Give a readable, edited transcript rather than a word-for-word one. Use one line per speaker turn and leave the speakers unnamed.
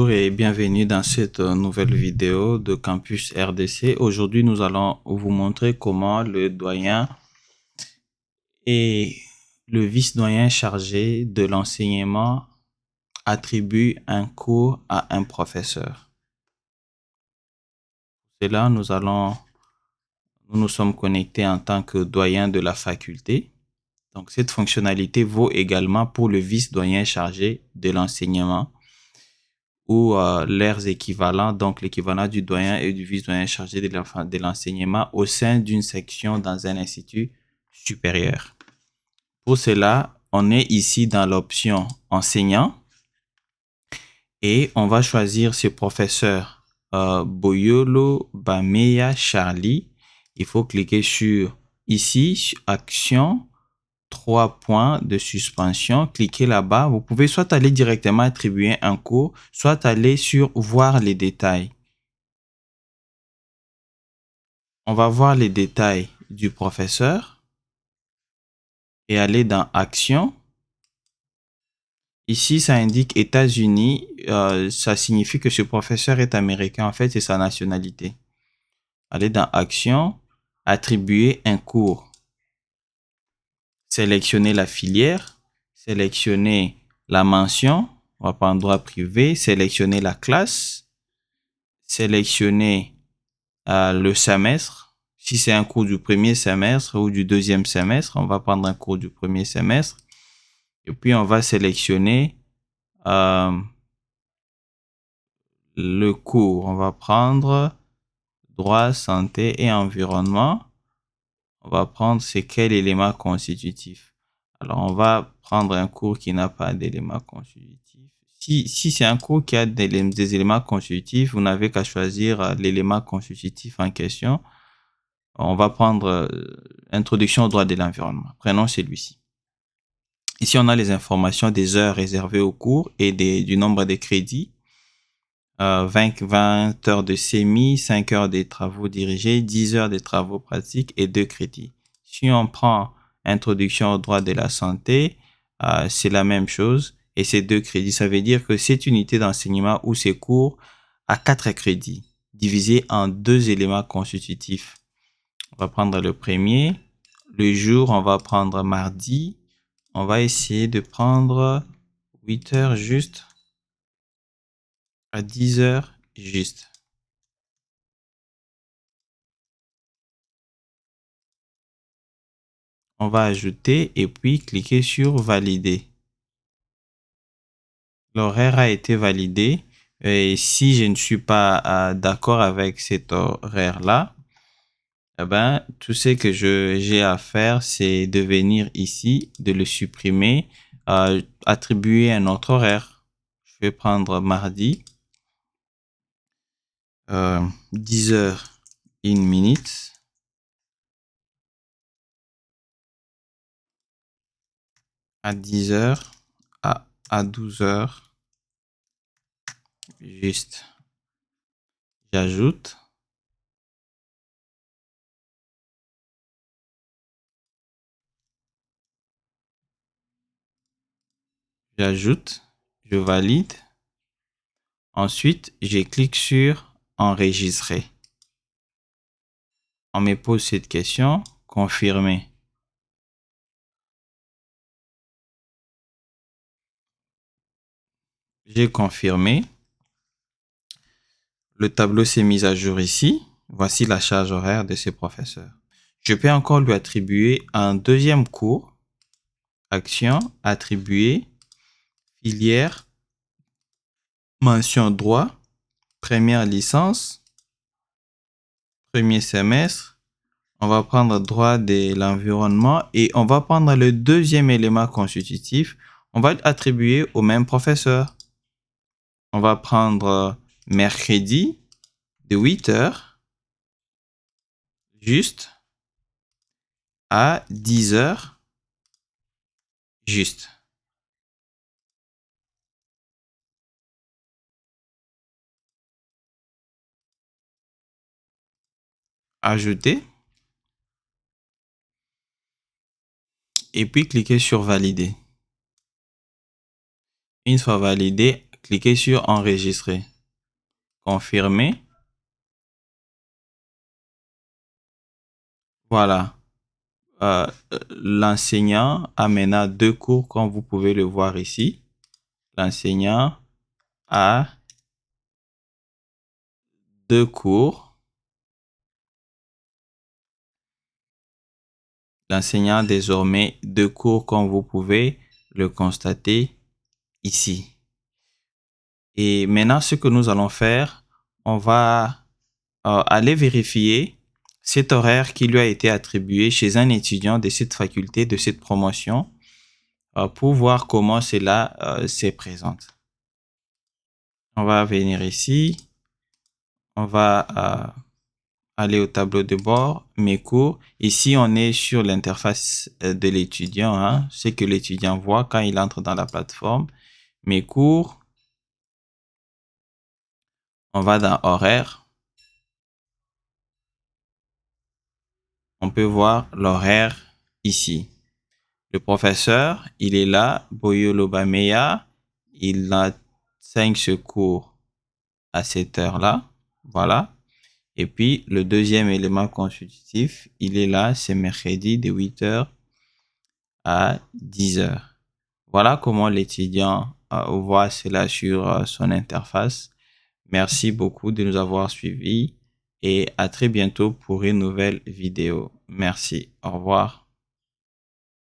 Bonjour et bienvenue dans cette nouvelle vidéo de Campus RDC. Aujourd'hui, nous allons vous montrer comment le doyen et le vice-doyen chargé de l'enseignement attribuent un cours à un professeur. C'est là, nous nous sommes connectés en tant que doyen de la faculté. Donc, cette fonctionnalité vaut également pour le vice-doyen chargé de l'enseignement ou leurs équivalents, donc l'équivalent du doyen et du vice-doyen chargé de l'enseignement au sein d'une section dans un institut supérieur. Pour cela, on est ici dans l'option enseignant et on va choisir ce professeur Boyolo Bameya Charlie. Il faut cliquer sur ici, action, 3 points de suspension. Cliquez là-bas. Vous pouvez soit aller directement attribuer un cours, soit aller sur voir les détails. On va voir les détails du professeur et aller dans action. Ici, ça indique États-Unis. Ça signifie que ce professeur est américain. En fait, c'est sa nationalité. Aller dans action, attribuer un cours. Sélectionner la filière, sélectionner la mention, on va prendre droit privé, sélectionner la classe, sélectionner le semestre. Si c'est un cours du premier semestre ou du deuxième semestre, on va prendre un cours du premier semestre. Et puis, on va sélectionner le cours. On va prendre droit, santé et environnement. On va prendre c'est quel élément constitutif. Alors, on va prendre un cours qui n'a pas d'éléments constitutifs. Si c'est un cours qui a des éléments constitutifs, vous n'avez qu'à choisir l'élément constitutif en question. On va prendre introduction au droit de l'environnement. Prenons celui-ci. Ici, on a les informations des heures réservées au cours et du nombre de crédits. 20 heures de sémi, 5 heures de travaux dirigés, 10 heures de travaux pratiques et 2 crédits. Si on prend introduction au droit de la santé, c'est la même chose et c'est 2 crédits. Ça veut dire que cette unité d'enseignement ou ces cours a 4 crédits divisés en 2 éléments constitutifs. On va prendre le premier. Le jour, on va prendre mardi. On va essayer de prendre 8 heures juste à 10 heures juste. On va ajouter et puis cliquer sur valider. L'horaire a été validé et si je ne suis pas d'accord avec cet horaire-là, eh ben, tout ce que j'ai à faire, c'est de venir ici, de le supprimer, attribuer un autre horaire. Je vais prendre mardi, 10 heures, 1 minute. À 10 heures, à 12 heures, juste, j'ajoute. J'ajoute, je valide. Ensuite, je clique sur enregistrer. On me pose cette question, confirmer. J'ai confirmé. Le tableau s'est mis à jour ici. Voici la charge horaire de ce professeur. Je peux encore lui attribuer un deuxième cours. Action, attribuer, filière, mention droit, première licence, premier semestre. On va prendre droit de l'environnement et on va prendre le deuxième élément constitutif. On va l'attribuer au même professeur. On va prendre mercredi de 8 heures juste à 10 heures juste. Ajouter. Et puis cliquer sur valider. Une fois validé, cliquez sur enregistrer. Confirmer. Voilà. L'enseignant a maintenant 2 cours comme vous pouvez le voir ici. L'enseignant a 2 cours. L'enseignant a désormais 2 cours comme vous pouvez le constater ici. Et maintenant, ce que nous allons faire, on va aller vérifier cet horaire qui lui a été attribué chez un étudiant de cette faculté, de cette promotion, pour voir comment cela se présente. On va venir ici. On va aller au tableau de bord, mes cours. Ici, on est sur l'interface de l'étudiant, hein, ce que l'étudiant voit quand il entre dans la plateforme. Mes cours. On va dans horaire. On peut voir l'horaire ici. Le professeur, il est là, Boyolo Bameya. Il enseigne ce cours à cette heure-là. Voilà. Et puis, le deuxième élément constitutif, il est là, c'est mercredi de 8h à 10h. Voilà comment l'étudiant voit cela sur son interface. Merci beaucoup de nous avoir suivis et à très bientôt pour une nouvelle vidéo. Merci. Au revoir.